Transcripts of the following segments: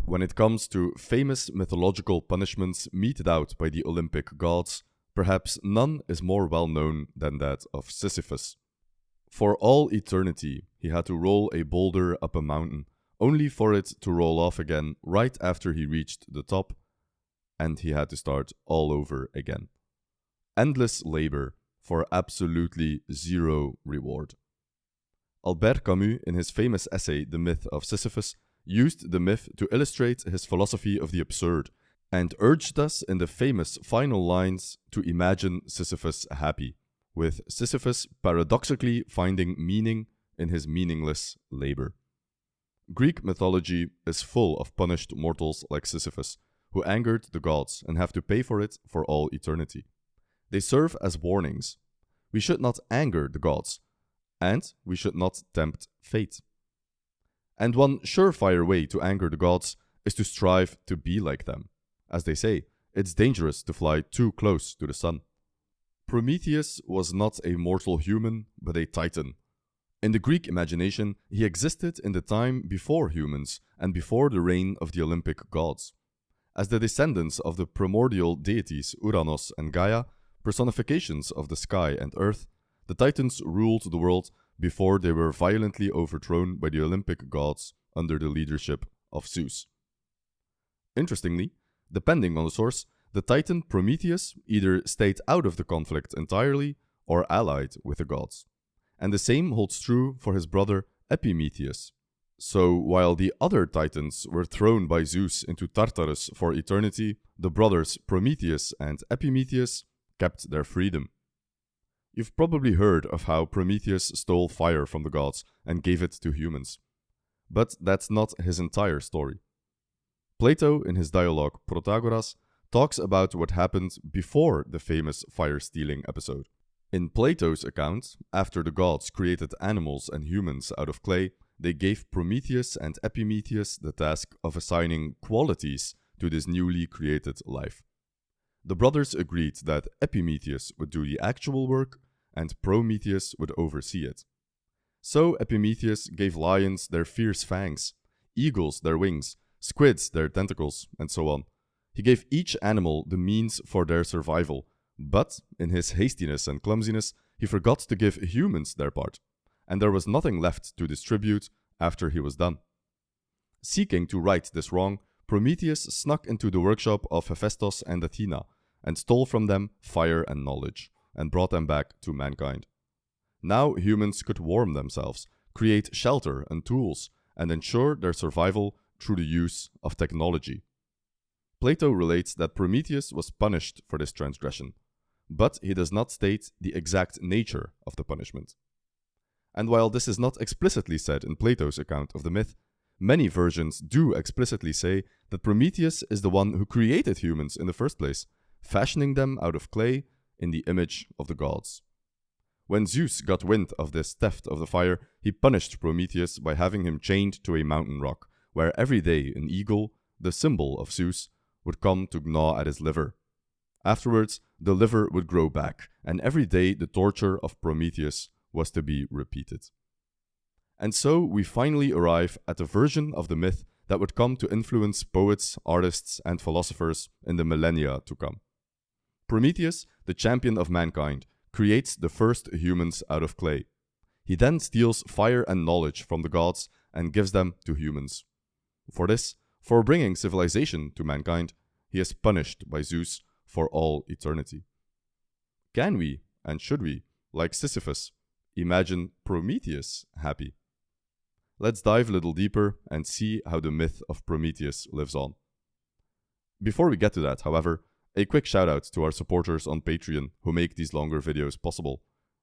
When it comes to famous mythological punishments meted out by the Olympic gods, perhaps none is more well known than that of Sisyphus. For all eternity, he had to roll a boulder up a mountain, only for it to roll off again right after he reached the top, and he had to start all over again. Endless labor for absolutely zero reward. Albert Camus, in his famous essay The Myth of Sisyphus, used the myth to illustrate his philosophy of the absurd, and urged us in the famous final lines to imagine Sisyphus happy, with Sisyphus paradoxically finding meaning in his meaningless labor. Greek mythology is full of punished mortals like Sisyphus, who angered the gods and have to pay for it for all eternity. They serve as warnings. We should not anger the gods, and we should not tempt fate. And one surefire way to anger the gods is to strive to be like them. As they say, it's dangerous to fly too close to the sun. Prometheus was not a mortal human, but a titan. In the Greek imagination, he existed in the time before humans and before the reign of the Olympic gods. As the descendants of the primordial deities Uranos and Gaia, personifications of the sky and earth, the Titans ruled the world before they were violently overthrown by the Olympic gods under the leadership of Zeus. Interestingly, depending on the source, the Titan Prometheus either stayed out of the conflict entirely or allied with the gods. And the same holds true for his brother Epimetheus. So while the other Titans were thrown by Zeus into Tartarus for eternity, the brothers Prometheus and Epimetheus kept their freedom. You've probably heard of how Prometheus stole fire from the gods and gave it to humans. But that's not his entire story. Plato, in his dialogue Protagoras, talks about what happened before the famous fire-stealing episode. In Plato's account, after the gods created animals and humans out of clay, they gave Prometheus and Epimetheus the task of assigning qualities to this newly created life. The brothers agreed that Epimetheus would do the actual work and Prometheus would oversee it. So Epimetheus gave lions their fierce fangs, eagles their wings, squids their tentacles, and so on. He gave each animal the means for their survival, but in his hastiness and clumsiness, he forgot to give humans their part, and there was nothing left to distribute after he was done. Seeking to right this wrong, Prometheus snuck into the workshop of Hephaestus and Athena, and stole from them fire and knowledge, and brought them back to mankind. Now humans could warm themselves, create shelter and tools, and ensure their survival through the use of technology. Plato relates that Prometheus was punished for this transgression, but he does not state the exact nature of the punishment. And while this is not explicitly said in Plato's account of the myth, many versions do explicitly say that Prometheus is the one who created humans in the first place, fashioning them out of clay in the image of the gods. When Zeus got wind of this theft of the fire, he punished Prometheus by having him chained to a mountain rock, where every day an eagle, the symbol of Zeus, would come to gnaw at his liver. Afterwards, the liver would grow back, and every day the torture of Prometheus was to be repeated. And so we finally arrive at a version of the myth that would come to influence poets, artists, and philosophers in the millennia to come. Prometheus, the champion of mankind, creates the first humans out of clay. He then steals fire and knowledge from the gods and gives them to humans. For this, for bringing civilization to mankind, he is punished by Zeus for all eternity. Can we, and should we, like Sisyphus, imagine Prometheus happy? Let's dive a little deeper and see how the myth of Prometheus lives on. Before we get to that, however, a quick shout out to our supporters on Patreon who make these longer videos possible.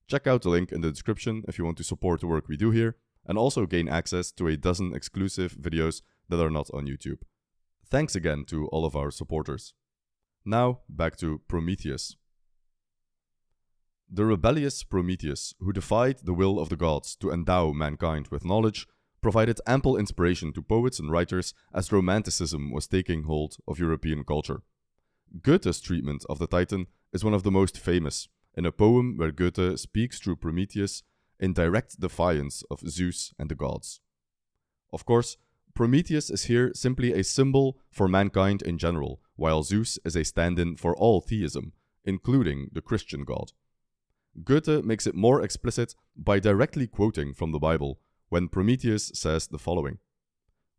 Check out the link in the description if you want to support the work we do here, and also gain access to a dozen exclusive videos that are not on YouTube. Thanks again to all of our supporters. Now, back to Prometheus. The rebellious Prometheus, who defied the will of the gods to endow mankind with knowledge, provided ample inspiration to poets and writers as Romanticism was taking hold of European culture. Goethe's treatment of the Titan is one of the most famous, in a poem where Goethe speaks through Prometheus in direct defiance of Zeus and the gods. Of course, Prometheus is here simply a symbol for mankind in general, while Zeus is a stand-in for all theism, including the Christian God. Goethe makes it more explicit by directly quoting from the Bible when Prometheus says the following: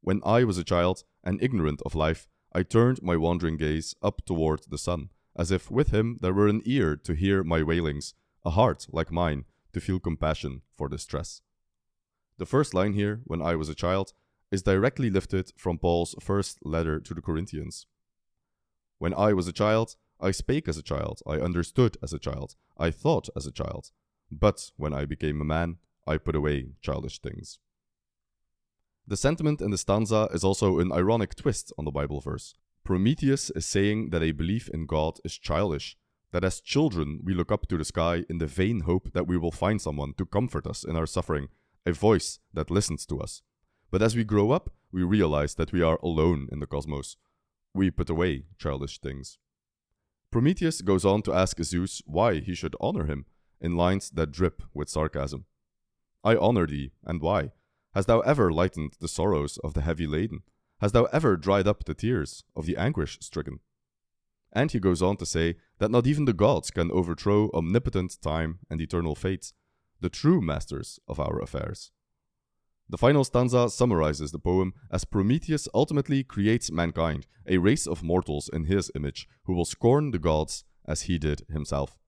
"When I was a child and ignorant of life, I turned my wandering gaze up toward the sun, as if with him there were an ear to hear my wailings, a heart like mine to feel compassion for distress." The first line here, "when I was a child," is directly lifted from Paul's first letter to the Corinthians. "When I was a child, I spake as a child, I understood as a child, I thought as a child. But when I became a man, I put away childish things." The sentiment in the stanza is also an ironic twist on the Bible verse. Prometheus is saying that a belief in God is childish, that as children we look up to the sky in the vain hope that we will find someone to comfort us in our suffering, a voice that listens to us. But as we grow up, we realize that we are alone in the cosmos. We put away childish things. Prometheus goes on to ask Zeus why he should honor him, in lines that drip with sarcasm. "I honor thee, and why? Hast thou ever lightened the sorrows of the heavy laden? Hast thou ever dried up the tears of the anguish-stricken?" And he goes on to say that not even the gods can overthrow omnipotent time and eternal fate, the true masters of our affairs. The final stanza summarizes the poem as Prometheus ultimately creates mankind, a race of mortals in his image, who will scorn the gods as he did himself.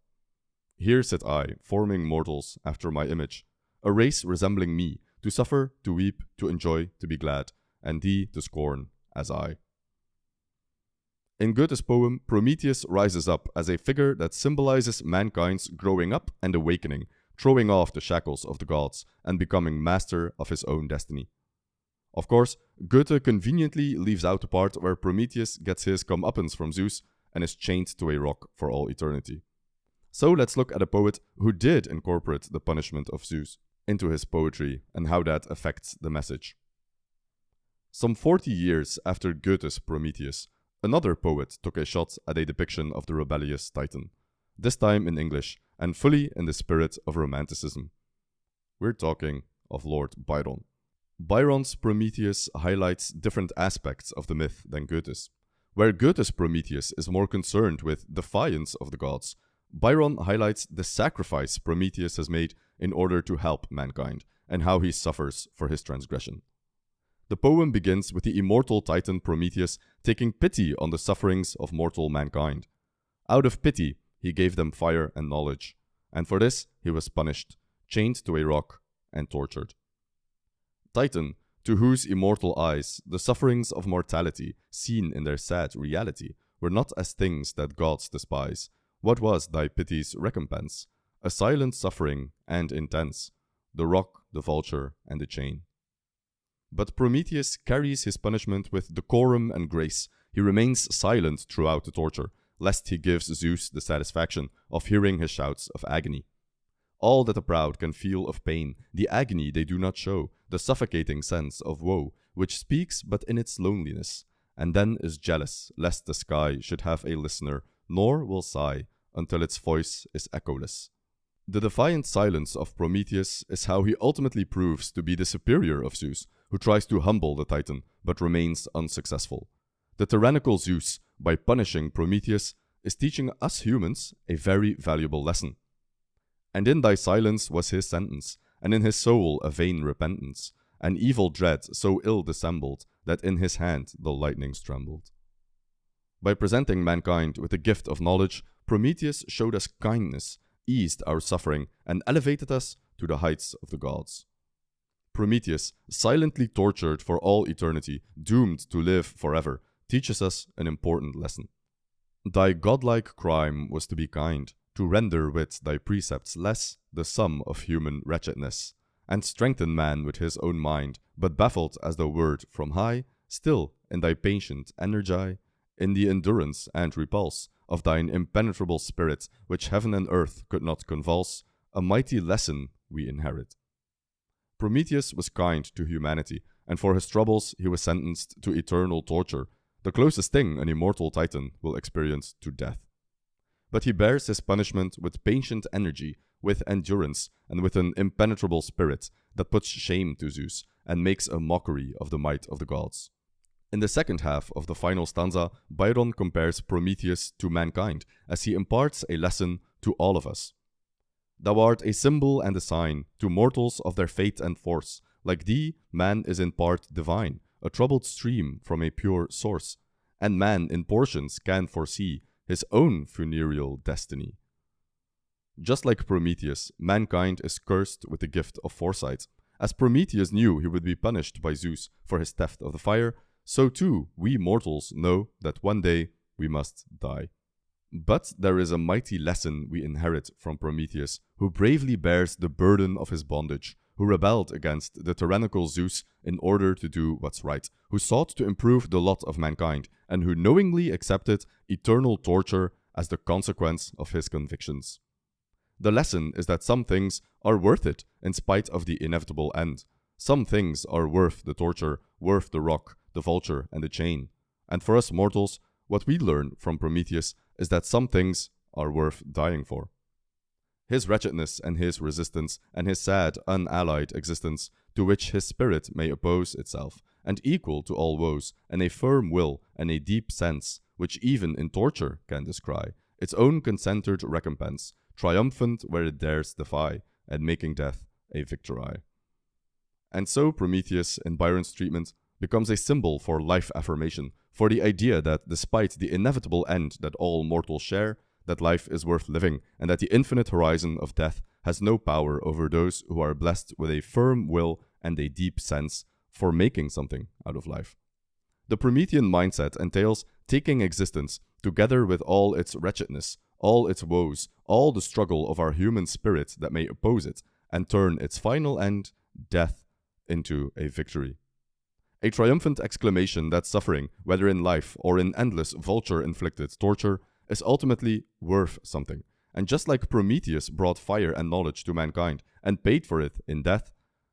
"Here sit I, forming mortals after my image, a race resembling me, to suffer, to weep, to enjoy, to be glad, and thee to scorn as I." In Goethe's poem, Prometheus rises up as a figure that symbolizes mankind's growing up and awakening, throwing off the shackles of the gods and becoming master of his own destiny. Of course, Goethe conveniently leaves out the part where Prometheus gets his comeuppance from Zeus and is chained to a rock for all eternity. So let's look at a poet who did incorporate the punishment of Zeus into his poetry and how that affects the message. Some 40 years after Goethe's Prometheus, another poet took a shot at a depiction of the rebellious Titan, this time in English and fully in the spirit of Romanticism. We're talking of Lord Byron. Byron's Prometheus highlights different aspects of the myth than Goethe's. Where Goethe's Prometheus is more concerned with defiance of the gods, Byron highlights the sacrifice Prometheus has made in order to help mankind, and how he suffers for his transgression. The poem begins with the immortal Titan Prometheus taking pity on the sufferings of mortal mankind. Out of pity, he gave them fire and knowledge, and for this he was punished, chained to a rock, and tortured. Titan, to whose immortal eyes the sufferings of mortality, seen in their sad reality, were not as things that gods despise, what was thy pity's recompense? A silent suffering and intense, the rock, the vulture, and the chain. But Prometheus carries his punishment with decorum and grace. He remains silent throughout the torture, lest he gives Zeus the satisfaction of hearing his shouts of agony. All that the proud can feel of pain, the agony they do not show, the suffocating sense of woe, which speaks but in its loneliness, and then is jealous lest the sky should have a listener, nor will sigh until its voice is echoless. The defiant silence of Prometheus is how he ultimately proves to be the superior of Zeus, who tries to humble the Titan but remains unsuccessful. The tyrannical Zeus, by punishing Prometheus, is teaching us humans a very valuable lesson. And in thy silence was his sentence, and in his soul a vain repentance, an evil dread so ill dissembled that in his hand the lightnings trembled. By presenting mankind with the gift of knowledge, Prometheus showed us kindness, eased our suffering, and elevated us to the heights of the gods. Prometheus, silently tortured for all eternity, doomed to live forever, teaches us an important lesson. Thy godlike crime was to be kind, to render with thy precepts less the sum of human wretchedness, and strengthen man with his own mind, but baffled as the word from high, still in thy patient energy, in the endurance and repulse of thine impenetrable spirit, which heaven and earth could not convulse, a mighty lesson we inherit. Prometheus was kind to humanity, and for his troubles he was sentenced to eternal torture, the closest thing an immortal Titan will experience to death. But he bears his punishment with patient energy, with endurance, and with an impenetrable spirit that puts shame to Zeus, and makes a mockery of the might of the gods. In the second half of the final stanza, Byron compares Prometheus to mankind as he imparts a lesson to all of us. Thou art a symbol and a sign to mortals of their fate and force. Like thee, man is in part divine, a troubled stream from a pure source, and man in portions can foresee his own funereal destiny. Just like Prometheus, mankind is cursed with the gift of foresight. As Prometheus knew he would be punished by Zeus for his theft of the fire, so too we mortals know that one day we must die. But there is a mighty lesson we inherit from Prometheus, who bravely bears the burden of his bondage, who rebelled against the tyrannical Zeus in order to do what's right, who sought to improve the lot of mankind, and who knowingly accepted eternal torture as the consequence of his convictions. The lesson is that some things are worth it in spite of the inevitable end. Some things are worth the torture, worth the rock, the vulture, and the chain. And for us mortals, what we learn from Prometheus is that some things are worth dying for. His wretchedness and his resistance and his sad, unallied existence, to which his spirit may oppose itself, and equal to all woes, and a firm will and a deep sense, which even in torture can descry, its own concentered recompense, triumphant where it dares defy, and making death a victory. And so Prometheus, in Byron's treatment, becomes a symbol for life affirmation, for the idea that despite the inevitable end that all mortals share, that life is worth living, and that the infinite horizon of death has no power over those who are blessed with a firm will and a deep sense for making something out of life. The Promethean mindset entails taking existence, together with all its wretchedness, all its woes, all the struggle of our human spirit that may oppose it, and turn its final end, death, into a victory. A triumphant exclamation that suffering, whether in life or in endless vulture-inflicted torture, is ultimately worth something. And just like Prometheus brought fire and knowledge to mankind and paid for it in death,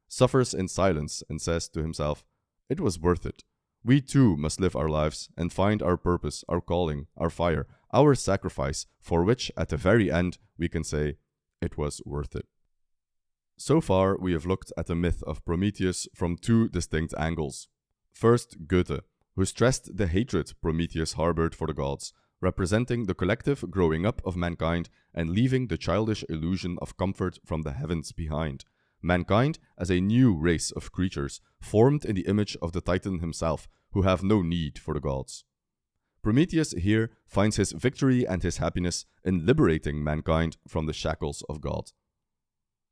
suffers in silence and says to himself, "It was worth it. We too must live our lives and find our purpose, our calling, our fire, our sacrifice, for which at the very end we can say, it was worth it." So far, we have looked at the myth of Prometheus from two distinct angles. First, Goethe, who stressed the hatred Prometheus harbored for the gods, representing the collective growing up of mankind and leaving the childish illusion of comfort from the heavens behind. Mankind as a new race of creatures, formed in the image of the Titan himself, who have no need for the gods. Prometheus here finds his victory and his happiness in liberating mankind from the shackles of God.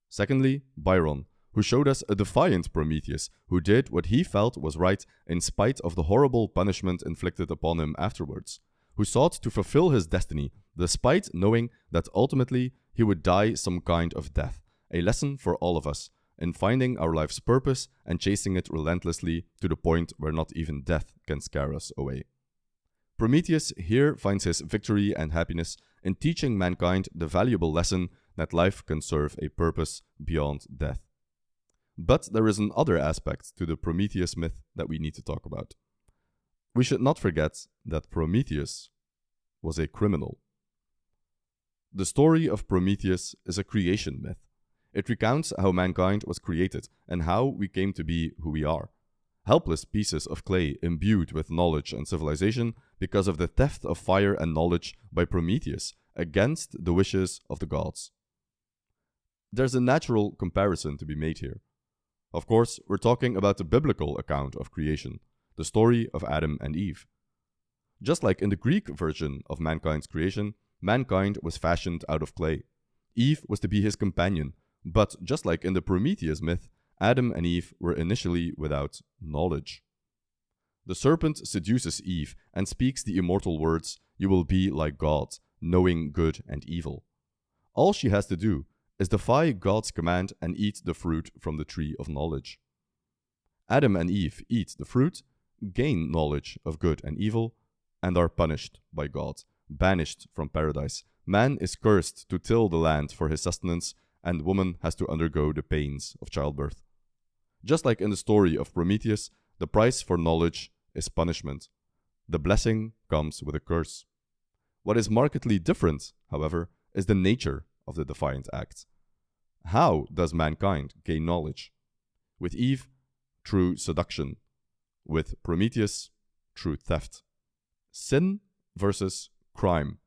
Secondly, Byron, who showed us a defiant Prometheus who did what he felt was right in spite of the horrible punishment inflicted upon him afterwards, who sought to fulfill his destiny despite knowing that ultimately he would die some kind of death, a lesson for all of us in finding our life's purpose and chasing it relentlessly to the point where not even death can scare us away. Prometheus here finds his victory and happiness in teaching mankind the valuable lesson that life can serve a purpose beyond death. But there is another aspect to the Prometheus myth that we need to talk about. We should not forget that Prometheus was a criminal. The story of Prometheus is a creation myth. It recounts how mankind was created and how we came to be who we are. Helpless pieces of clay imbued with knowledge and civilization because of the theft of fire and knowledge by Prometheus against the wishes of the gods. There's a natural comparison to be made here. Of course, we're talking about the biblical account of creation, the story of Adam and Eve. Just like in the Greek version of mankind's creation, mankind was fashioned out of clay. Eve was to be his companion, but just like in the Prometheus myth, Adam and Eve were initially without knowledge. The serpent seduces Eve and speaks the immortal words, "You will be like God, knowing good and evil." All she has to do is defy God's command and eat the fruit from the tree of knowledge. Adam and Eve eat the fruit, gain knowledge of good and evil, and are punished by God, banished from paradise. Man is cursed to till the land for his sustenance, and woman has to undergo the pains of childbirth. Just like in the story of Prometheus, the price for knowledge is punishment. The blessing comes with a curse. What is markedly different, however, is the nature of the defiant act. How does mankind gain knowledge? With Eve, through seduction, with Prometheus through theft. Sin versus crime.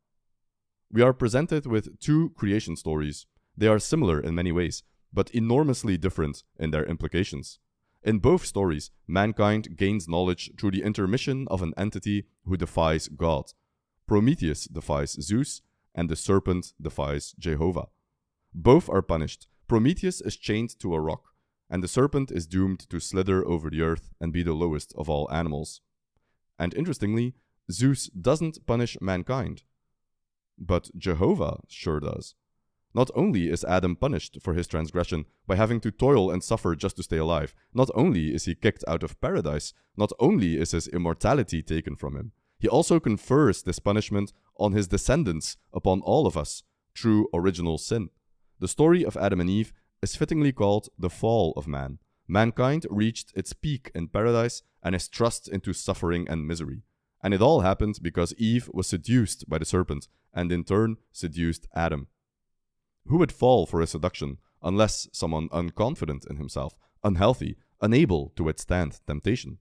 We are presented with two creation stories. They are similar in many ways, but enormously different in their implications. In both stories, mankind gains knowledge through the intermission of an entity who defies God. Prometheus defies Zeus, and the serpent defies Jehovah. Both are punished. Prometheus is chained to a rock, and the serpent is doomed to slither over the earth and be the lowest of all animals. And interestingly, Zeus doesn't punish mankind, but Jehovah sure does. Not only is Adam punished for his transgression by having to toil and suffer just to stay alive, not only is he kicked out of paradise, not only is his immortality taken from him, he also confers this punishment on his descendants, upon all of us, through original sin. The story of Adam and Eve is fittingly called the fall of man. Mankind reached its peak in paradise and is thrust into suffering and misery. And it all happened because Eve was seduced by the serpent, and in turn seduced Adam. Who would fall for a seduction unless someone unconfident in himself, unhealthy, unable to withstand temptation?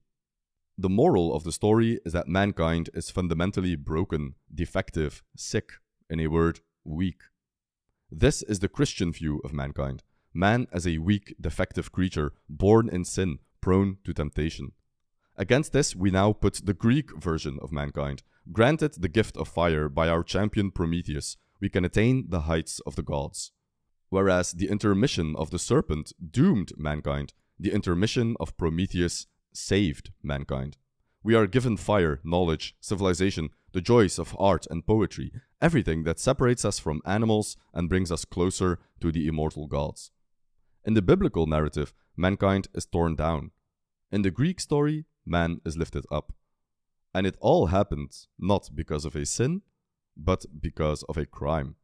The moral of the story is that mankind is fundamentally broken, defective, sick, in a word, weak. This is the Christian view of mankind. Man as a weak, defective creature, born in sin, prone to temptation. Against this, we now put the Greek version of mankind. Granted the gift of fire by our champion Prometheus, we can attain the heights of the gods. Whereas the intermission of the serpent doomed mankind, the intermission of Prometheus saved mankind. We are given fire, knowledge, civilization, the joys of art and poetry, everything that separates us from animals and brings us closer to the immortal gods. In the biblical narrative, mankind is torn down. In the Greek story, man is lifted up. And it all happened not because of a sin, but because of a crime.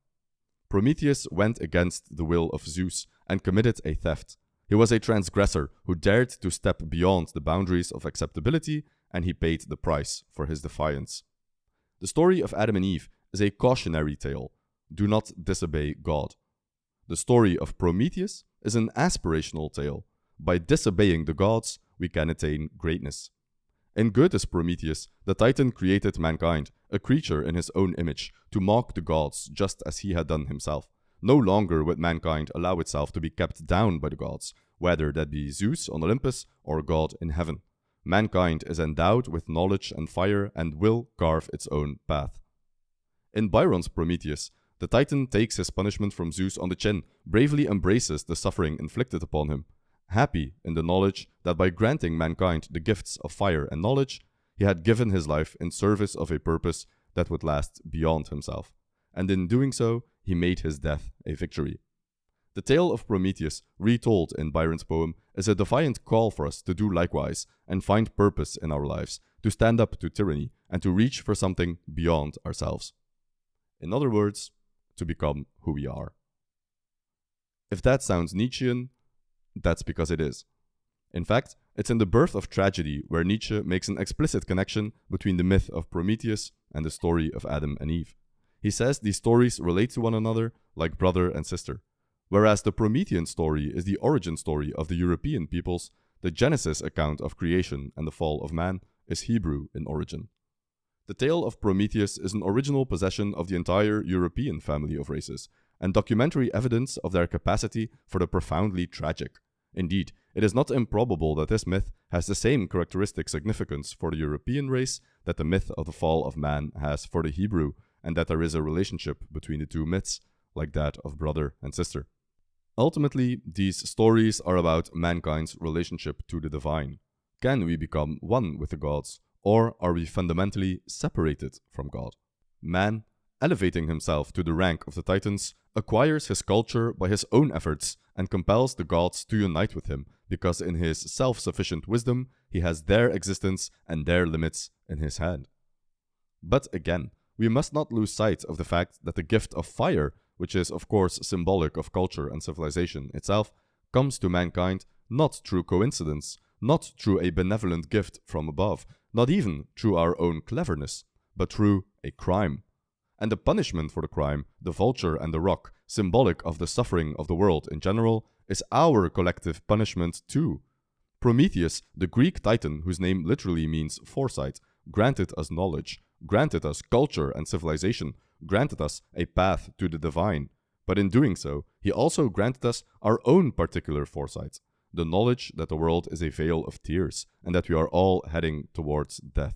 Prometheus went against the will of Zeus and committed a theft. He was a transgressor who dared to step beyond the boundaries of acceptability, and he paid the price for his defiance. The story of Adam and Eve is a cautionary tale. Do not disobey God. The story of Prometheus is an aspirational tale. By disobeying the gods, we can attain greatness. In Goethe's Prometheus, the Titan created mankind, a creature in his own image, to mock the gods just as he had done himself. No longer would mankind allow itself to be kept down by the gods, whether that be Zeus on Olympus or God in heaven. Mankind is endowed with knowledge and fire and will carve its own path. In Byron's Prometheus, the Titan takes his punishment from Zeus on the chin, bravely embraces the suffering inflicted upon him, happy in the knowledge that by granting mankind the gifts of fire and knowledge, he had given his life in service of a purpose that would last beyond himself, and in doing so, he made his death a victory. The tale of Prometheus, retold in Byron's poem, is a defiant call for us to do likewise and find purpose in our lives, to stand up to tyranny, and to reach for something beyond ourselves. In other words, to become who we are. If that sounds Nietzschean, that's because it is. In fact, it's in The Birth of Tragedy where Nietzsche makes an explicit connection between the myth of Prometheus and the story of Adam and Eve. He says these stories relate to one another like brother and sister. Whereas the Promethean story is the origin story of the European peoples, the Genesis account of creation and the fall of man is Hebrew in origin. The tale of Prometheus is an original possession of the entire European family of races, and documentary evidence of their capacity for the profoundly tragic. Indeed, it is not improbable that this myth has the same characteristic significance for the European race that the myth of the fall of man has for the Hebrew, and that there is a relationship between the two myths, like that of brother and sister. Ultimately, these stories are about mankind's relationship to the divine. Can we become one with the gods, or are we fundamentally separated from God? Man, elevating himself to the rank of the Titans, acquires his culture by his own efforts and compels the gods to unite with him, because in his self-sufficient wisdom, he has their existence and their limits in his hand. But again, we must not lose sight of the fact that the gift of fire, which is of course symbolic of culture and civilization itself, comes to mankind not through coincidence, not through a benevolent gift from above, not even through our own cleverness, but through a crime. And the punishment for the crime, the vulture and the rock, symbolic of the suffering of the world in general, is our collective punishment too. Prometheus, the Greek titan whose name literally means foresight, granted us knowledge, granted us culture and civilization, granted us a path to the divine. But in doing so, he also granted us our own particular foresight, the knowledge that the world is a vale of tears and that we are all heading towards death.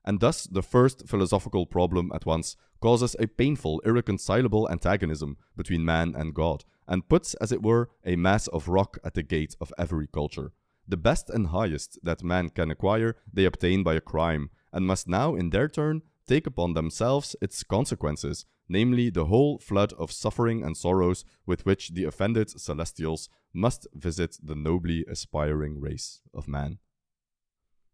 And thus, the first philosophical problem at once causes a painful, irreconcilable antagonism between man and God, and puts, as it were, a mass of rock at the gate of every culture. The best and highest that man can acquire, they obtain by a crime, and must now, in their turn, take upon themselves its consequences, namely the whole flood of suffering and sorrows with which the offended celestials must visit the nobly aspiring race of man.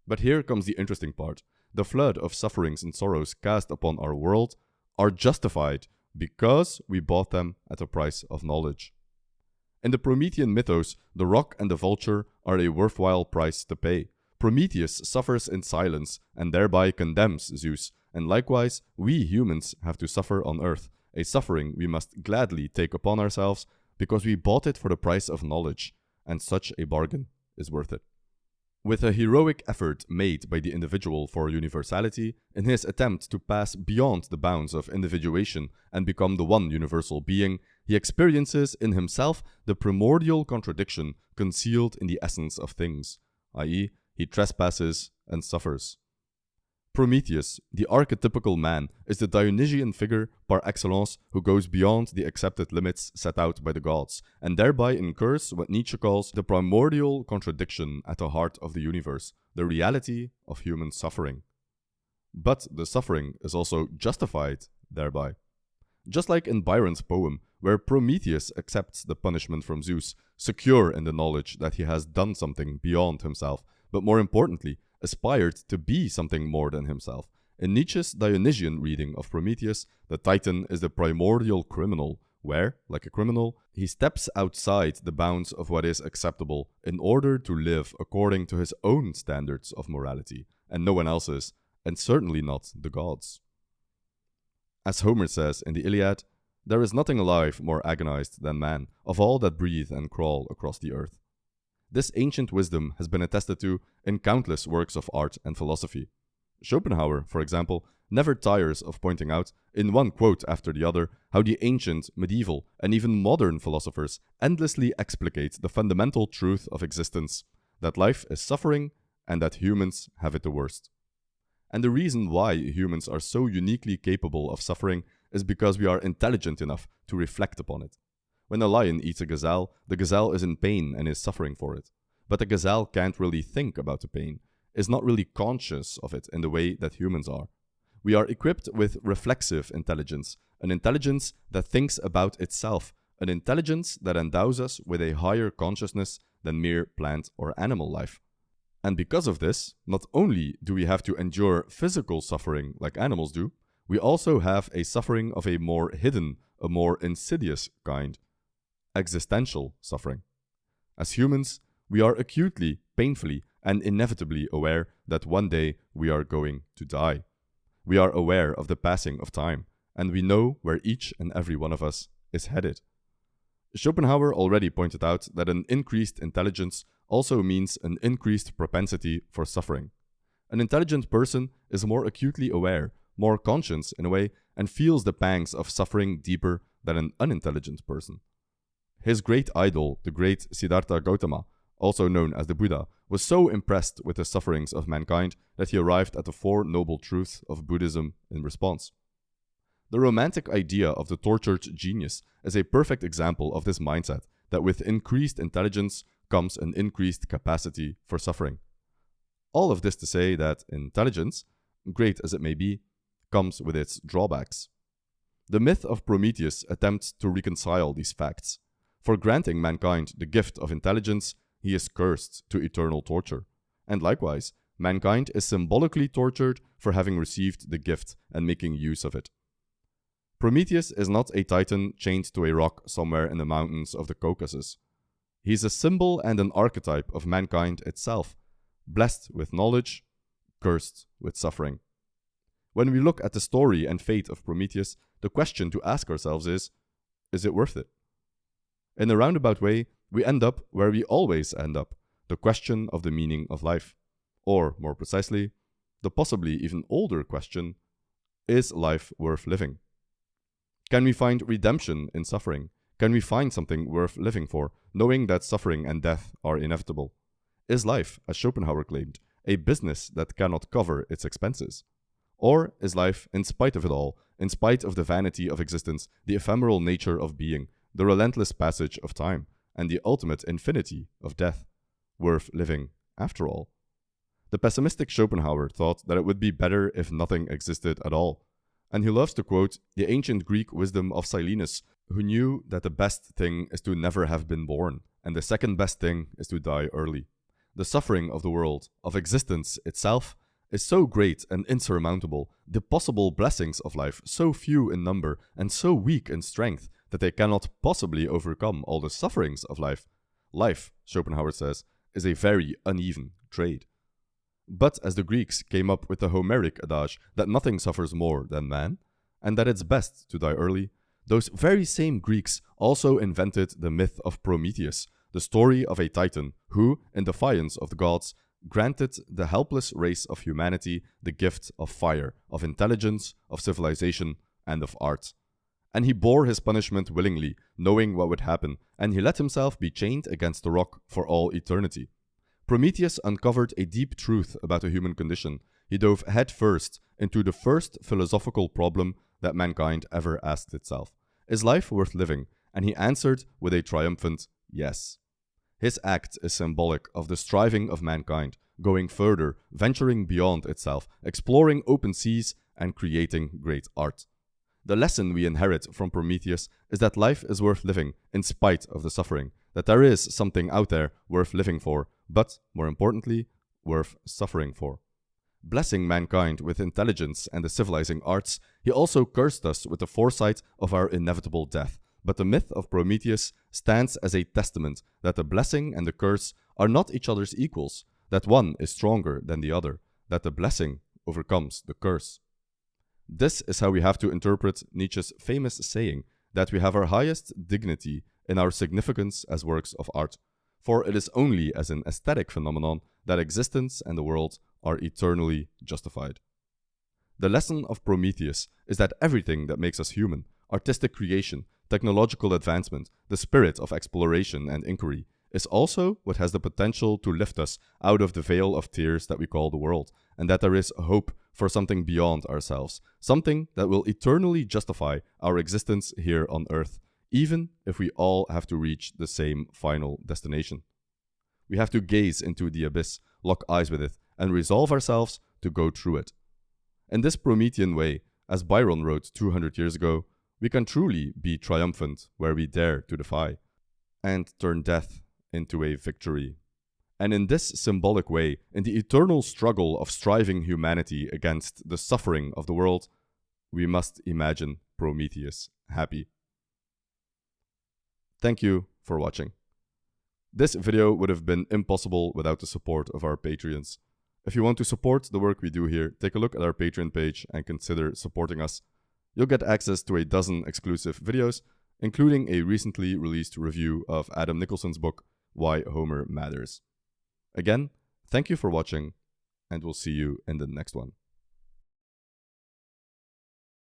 But here comes the interesting part. The flood of sufferings and sorrows cast upon our world are justified because we bought them at a price of knowledge. In the Promethean mythos, the rock and the vulture are a worthwhile price to pay. Prometheus suffers in silence and thereby condemns Zeus, and likewise we humans have to suffer on earth, a suffering we must gladly take upon ourselves because we bought it for the price of knowledge, and such a bargain is worth it. With a heroic effort made by the individual for universality, in his attempt to pass beyond the bounds of individuation and become the one universal being, he experiences in himself the primordial contradiction concealed in the essence of things, i.e., he trespasses and suffers. Prometheus, the archetypical man, is the Dionysian figure par excellence who goes beyond the accepted limits set out by the gods, and thereby incurs what Nietzsche calls the primordial contradiction at the heart of the universe, the reality of human suffering. But the suffering is also justified thereby. Just like in Byron's poem, where Prometheus accepts the punishment from Zeus, secure in the knowledge that he has done something beyond himself, but more importantly, aspired to be something more than himself. In Nietzsche's Dionysian reading of Prometheus, the Titan is the primordial criminal, where, like a criminal, he steps outside the bounds of what is acceptable in order to live according to his own standards of morality, and no one else's, and certainly not the gods. As Homer says in the Iliad, there is nothing alive more agonized than man, of all that breathe and crawl across the earth. This ancient wisdom has been attested to in countless works of art and philosophy. Schopenhauer, for example, never tires of pointing out, in one quote after the other, how the ancient, medieval, and even modern philosophers endlessly explicate the fundamental truth of existence, that life is suffering and that humans have it the worst. And the reason why humans are so uniquely capable of suffering is because we are intelligent enough to reflect upon it. When a lion eats a gazelle, the gazelle is in pain and is suffering for it. But the gazelle can't really think about the pain, is not really conscious of it in the way that humans are. We are equipped with reflexive intelligence, an intelligence that thinks about itself, an intelligence that endows us with a higher consciousness than mere plant or animal life. And because of this, not only do we have to endure physical suffering like animals do, we also have a suffering of a more hidden, a more insidious kind. Existential suffering. As humans, we are acutely, painfully, and inevitably aware that one day we are going to die. We are aware of the passing of time, and we know where each and every one of us is headed. Schopenhauer already pointed out that an increased intelligence also means an increased propensity for suffering. An intelligent person is more acutely aware, more conscious in a way, and feels the pangs of suffering deeper than an unintelligent person. His great idol, the great Siddhartha Gautama, also known as the Buddha, was so impressed with the sufferings of mankind that he arrived at the Four Noble Truths of Buddhism in response. The romantic idea of the tortured genius is a perfect example of this mindset, that with increased intelligence comes an increased capacity for suffering. All of this to say that intelligence, great as it may be, comes with its drawbacks. The myth of Prometheus attempts to reconcile these facts. For granting mankind the gift of intelligence, he is cursed to eternal torture. And likewise, mankind is symbolically tortured for having received the gift and making use of it. Prometheus is not a titan chained to a rock somewhere in the mountains of the Caucasus. He is a symbol and an archetype of mankind itself, blessed with knowledge, cursed with suffering. When we look at the story and fate of Prometheus, the question to ask ourselves is it worth it? In a roundabout way, we end up where we always end up. the question of the meaning of life. Or, more precisely, the possibly even older question, is life worth living? Can we find redemption in suffering? Can we find something worth living for, knowing that suffering and death are inevitable? Is life, as Schopenhauer claimed, a business that cannot cover its expenses? Or is life, in spite of it all, in spite of the vanity of existence, the ephemeral nature of being, the relentless passage of time, and the ultimate infinity of death, worth living after all? The pessimistic Schopenhauer thought that it would be better if nothing existed at all, and he loves to quote the ancient Greek wisdom of Silenus, who knew that the best thing is to never have been born, and the second best thing is to die early. The suffering of the world, of existence itself, is so great and insurmountable, the possible blessings of life so few in number and so weak in strength, that they cannot possibly overcome all the sufferings of life. Life, Schopenhauer says, is a very uneven trade. But as the Greeks came up with the Homeric adage that nothing suffers more than man, and that it's best to die early, those very same Greeks also invented the myth of Prometheus, the story of a titan who, in defiance of the gods, granted the helpless race of humanity the gift of fire, of intelligence, of civilization, and of art. And he bore his punishment willingly, knowing what would happen, and he let himself be chained against the rock for all eternity. Prometheus uncovered a deep truth about the human condition. He dove headfirst into the first philosophical problem that mankind ever asked itself. Is life worth living? And he answered with a triumphant yes. His act is symbolic of the striving of mankind, going further, venturing beyond itself, exploring open seas, and creating great art. The lesson we inherit from Prometheus is that life is worth living in spite of the suffering, that there is something out there worth living for, but, more importantly, worth suffering for. Blessing mankind with intelligence and the civilizing arts, he also cursed us with the foresight of our inevitable death. But the myth of Prometheus stands as a testament that the blessing and the curse are not each other's equals, that one is stronger than the other, that the blessing overcomes the curse. This is how we have to interpret Nietzsche's famous saying that we have our highest dignity in our significance as works of art, for it is only as an aesthetic phenomenon that existence and the world are eternally justified. The lesson of Prometheus is that everything that makes us human, artistic creation, technological advancement, the spirit of exploration and inquiry, is also what has the potential to lift us out of the veil of tears that we call the world, and that there is hope for something beyond ourselves, something that will eternally justify our existence here on earth, even if we all have to reach the same final destination. We have to gaze into the abyss, lock eyes with it, and resolve ourselves to go through it. In this Promethean way, as Byron wrote 200 years ago, we can truly be triumphant where we dare to defy, and turn death into a victory. And in this symbolic way, in the eternal struggle of striving humanity against the suffering of the world, we must imagine Prometheus happy. Thank you for watching. This video would have been impossible without the support of our Patreons. If you want to support the work we do here, take a look at our Patreon page and consider supporting us. You'll get access to a dozen exclusive videos, including a recently released review of Adam Nicholson's book, Why Homer Matters. Again, thank you for watching, and we'll see you in the next one.